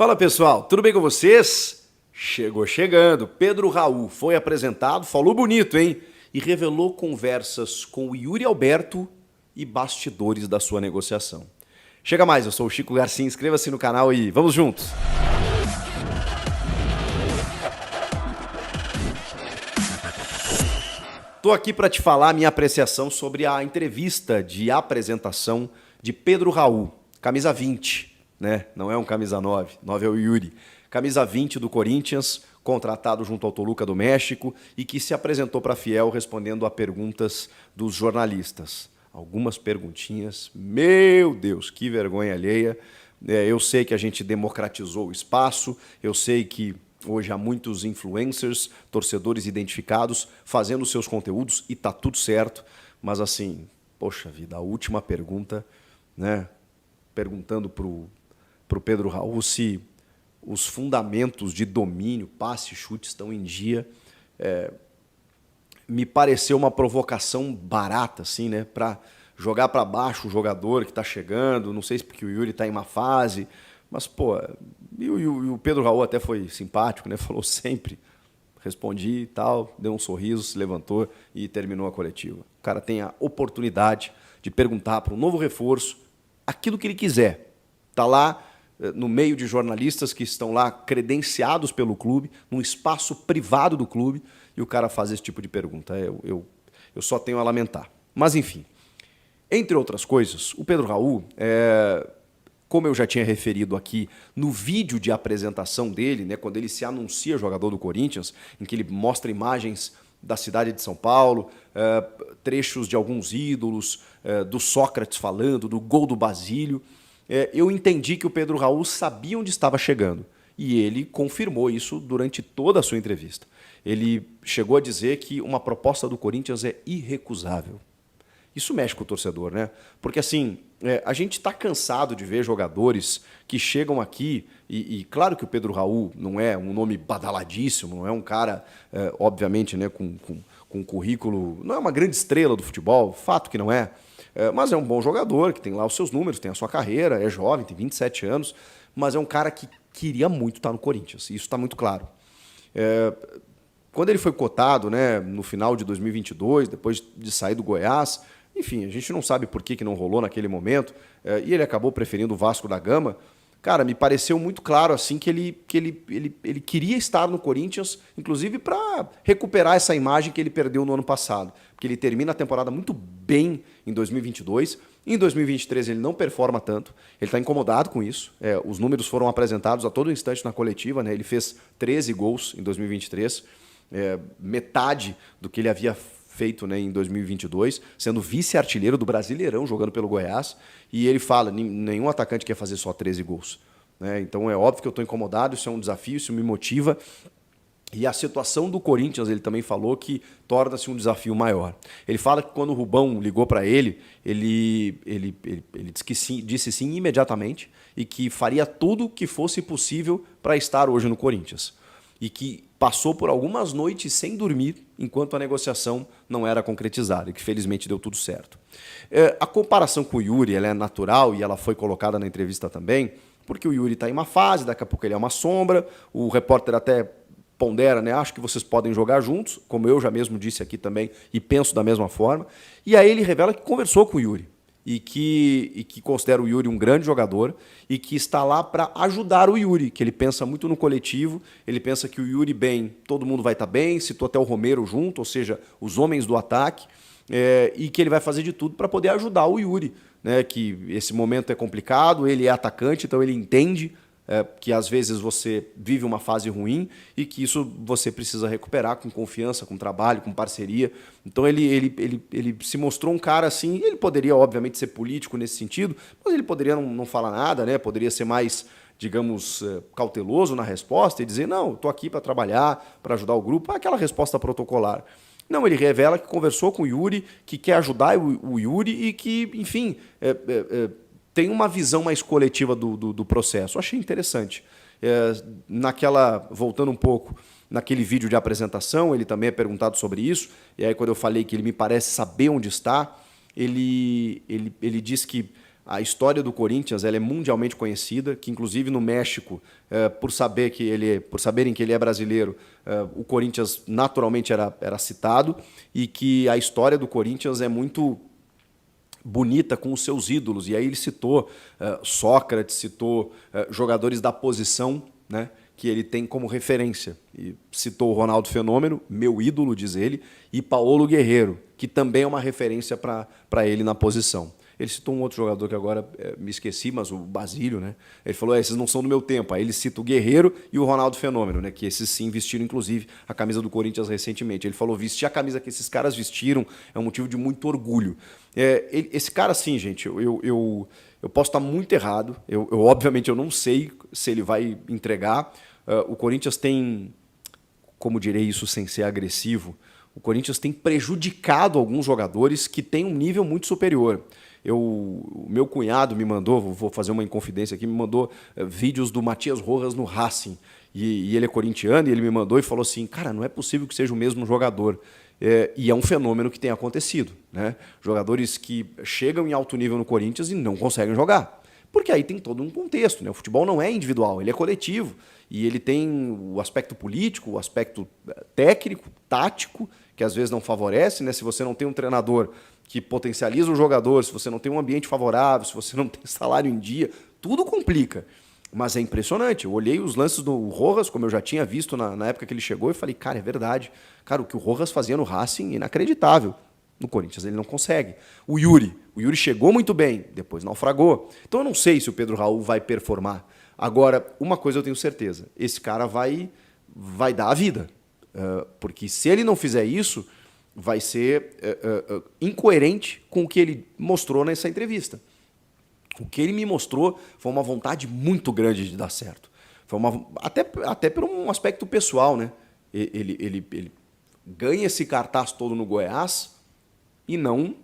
Fala pessoal, tudo bem com vocês? Chegou chegando, Pedro Raul foi apresentado, falou bonito, hein? E revelou conversas com o Yuri Alberto e bastidores da sua negociação. Chega mais, eu sou o Chico Garcia, inscreva-se no canal e vamos juntos! Tô aqui para te falar a minha apreciação sobre a entrevista de apresentação de Pedro Raul, camisa 20. Né? Não é um camisa 9, 9 é o Yuri. Camisa 20 do Corinthians, contratado junto ao Toluca do México e que se apresentou para a Fiel respondendo a perguntas dos jornalistas. Algumas perguntinhas, meu Deus, que vergonha alheia. Eu sei que a gente democratizou o espaço, eu sei que hoje há muitos influencers, torcedores identificados, fazendo seus conteúdos e tá tudo certo, mas assim, poxa vida, a última pergunta, né? Perguntando pro Pedro Raul se os fundamentos de domínio, passe e chute estão em dia. Me pareceu uma provocação barata, assim, né? Para jogar para baixo o jogador que está chegando. Não sei se porque o Yuri está em uma fase, mas, pô, e o Pedro Raul até foi simpático, né? Falou sempre, respondi e tal, deu um sorriso, se levantou e terminou a coletiva. O cara tem a oportunidade de perguntar para um novo reforço aquilo que ele quiser. Está lá no meio de jornalistas que estão lá credenciados pelo clube, num espaço privado do clube, e o cara faz esse tipo de pergunta. Eu só tenho a lamentar. Mas, enfim, entre outras coisas, o Pedro Raul, como eu já tinha referido aqui no vídeo de apresentação dele, né, quando ele se anuncia jogador do Corinthians, em que ele mostra imagens da cidade de São Paulo, trechos de alguns ídolos, do Sócrates falando, do gol do Basílio, eu entendi que o Pedro Raul sabia onde estava chegando. E ele confirmou isso durante toda a sua entrevista. Ele chegou a dizer que uma proposta do Corinthians é irrecusável. Isso mexe com o torcedor, né? Porque assim, a gente está cansado de ver jogadores que chegam aqui, e claro que o Pedro Raul não é um nome badaladíssimo, não é um cara, obviamente, né, com um currículo, não é uma grande estrela do futebol, fato que não é, mas é um bom jogador, que tem lá os seus números, tem a sua carreira, é jovem, tem 27 anos, mas é um cara que queria muito estar no Corinthians, e isso está muito claro. Quando ele foi cotado, né, no final de 2022, depois de sair do Goiás, enfim, a gente não sabe por que não rolou naquele momento, e ele acabou preferindo o Vasco da Gama. Cara, me pareceu muito claro assim que ele queria estar no Corinthians, inclusive para recuperar essa imagem que ele perdeu no ano passado. Porque ele termina a temporada muito bem em 2022, em 2023 ele não performa tanto, ele está incomodado com isso. Os números foram apresentados a todo instante na coletiva, né? Ele fez 13 gols em 2023, metade do que ele havia feito, né, em 2022, sendo vice-artilheiro do Brasileirão, jogando pelo Goiás, e ele fala, nenhum atacante quer fazer só 13 gols. Né? Então é óbvio que eu estou incomodado, isso é um desafio, isso me motiva, e a situação do Corinthians, ele também falou que torna-se um desafio maior. Ele fala que quando o Rubão ligou para ele disse sim imediatamente, e que faria tudo que fosse possível para estar hoje no Corinthians. E que passou por algumas noites sem dormir enquanto a negociação não era concretizada, e que felizmente deu tudo certo. A comparação com o Yuri ela é natural e ela foi colocada na entrevista também, porque o Yuri está em uma fase, daqui a pouco ele é uma sombra, o repórter até pondera, né? Acho que vocês podem jogar juntos, como eu já mesmo disse aqui também, e penso da mesma forma. E aí ele revela que conversou com o Yuri, e que considera o Yuri um grande jogador e que está lá para ajudar o Yuri, que ele pensa muito no coletivo, ele pensa que o Yuri bem, todo mundo vai estar bem, citou até o Romero junto, ou seja, os homens do ataque, e que ele vai fazer de tudo para poder ajudar o Yuri, né, que esse momento é complicado, ele é atacante, então ele entende que às vezes você vive uma fase ruim e que isso você precisa recuperar com confiança, com trabalho, com parceria. Então ele se mostrou um cara assim, ele poderia obviamente ser político nesse sentido, mas ele poderia não falar nada, né? Poderia ser mais, digamos, cauteloso na resposta e dizer, não, estou aqui para trabalhar, para ajudar o grupo, aquela resposta protocolar. Não, ele revela que conversou com o Yuri, que quer ajudar o Yuri e que, enfim, tem uma visão mais coletiva do processo. Eu achei interessante. Voltando um pouco, naquele vídeo de apresentação, ele também é perguntado sobre isso, e aí quando eu falei que ele me parece saber onde está, ele diz que a história do Corinthians ela é mundialmente conhecida, que inclusive no México, por saberem que ele é brasileiro, o Corinthians naturalmente era citado, e que a história do Corinthians é muito bonita com os seus ídolos. E aí ele citou Sócrates, citou jogadores da posição, né, que ele tem como referência. E citou o Ronaldo Fenômeno, meu ídolo, diz ele, e Paulo Guerreiro, que também é uma referência para ele na posição. Ele citou um outro jogador que agora me esqueci, mas o Basílio, né? Ele falou, esses não são do meu tempo. Aí ele cita o Guerreiro e o Ronaldo Fenômeno, né? Que esses sim vestiram, inclusive, a camisa do Corinthians recentemente. Ele falou, vestir a camisa que esses caras vestiram é um motivo de muito orgulho. Esse cara, sim, gente, eu posso estar muito errado. Obviamente, eu não sei se ele vai entregar. O Corinthians tem, como direi isso sem ser agressivo, o Corinthians tem prejudicado alguns jogadores que têm um nível muito superior. O meu cunhado me mandou, vou fazer uma inconfidência aqui, me mandou vídeos do Matias Rojas no Racing. E ele é corintiano e ele me mandou e falou assim, cara, não é possível que seja o mesmo jogador. E é um fenômeno que tem acontecido, né? Jogadores que chegam em alto nível no Corinthians e não conseguem jogar. Porque aí tem todo um contexto, né? O futebol não é individual, ele é coletivo. E ele tem o aspecto político, o aspecto técnico, tático, que às vezes não favorece, né? Se você não tem um treinador que potencializa o jogador, se você não tem um ambiente favorável, se você não tem salário em dia, tudo complica. Mas é impressionante. Eu olhei os lances do Rojas, como eu já tinha visto na época que ele chegou, e falei, cara, é verdade. Cara, o que o Rojas fazia no Racing, inacreditável. No Corinthians ele não consegue. O Yuri chegou muito bem, depois naufragou. Então eu não sei se o Pedro Raul vai performar. Agora, uma coisa eu tenho certeza, esse cara vai dar a vida. Porque se ele não fizer isso, vai ser incoerente com o que ele mostrou nessa entrevista. O que ele me mostrou foi uma vontade muito grande de dar certo. Foi até por um aspecto pessoal, né? Ele ganha esse cartaz todo no Goiás e não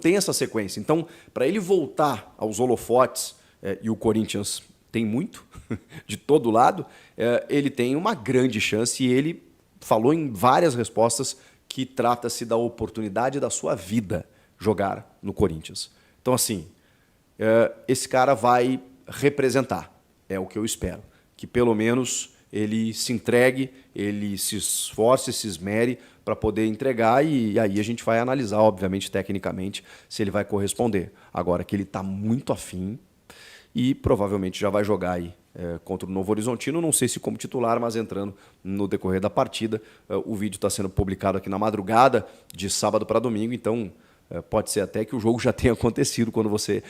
tem essa sequência. Então, para ele voltar aos holofotes, e o Corinthians tem muito, de todo lado, ele tem uma grande chance e ele falou em várias respostas que trata-se da oportunidade da sua vida jogar no Corinthians. Então, assim, esse cara vai representar, é o que eu espero. Que pelo menos ele se entregue, ele se esforce, se esmere para poder entregar e aí a gente vai analisar, obviamente, tecnicamente, se ele vai corresponder. Agora que ele está muito afim e provavelmente já vai jogar aí contra o Novo Horizontino, não sei se como titular, mas entrando no decorrer da partida. O vídeo está sendo publicado aqui na madrugada de sábado para domingo, então pode ser até que o jogo já tenha acontecido quando você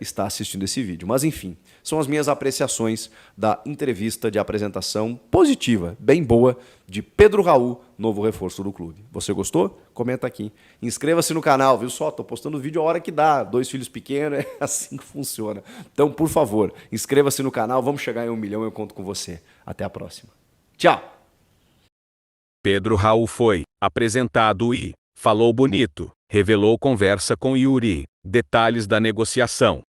está assistindo esse vídeo. Mas enfim, são as minhas apreciações da entrevista de apresentação positiva, bem boa, de Pedro Raul, novo reforço do clube. Você gostou? Comenta aqui. Inscreva-se no canal, viu só? Estou postando vídeo a hora que dá. 2 filhos pequenos, é assim que funciona. Então, por favor, inscreva-se no canal. Vamos chegar em 1 milhão, eu conto com você. Até a próxima. Tchau! Pedro Raul foi apresentado e falou bonito. Revelou conversa com Yuri, detalhes da negociação.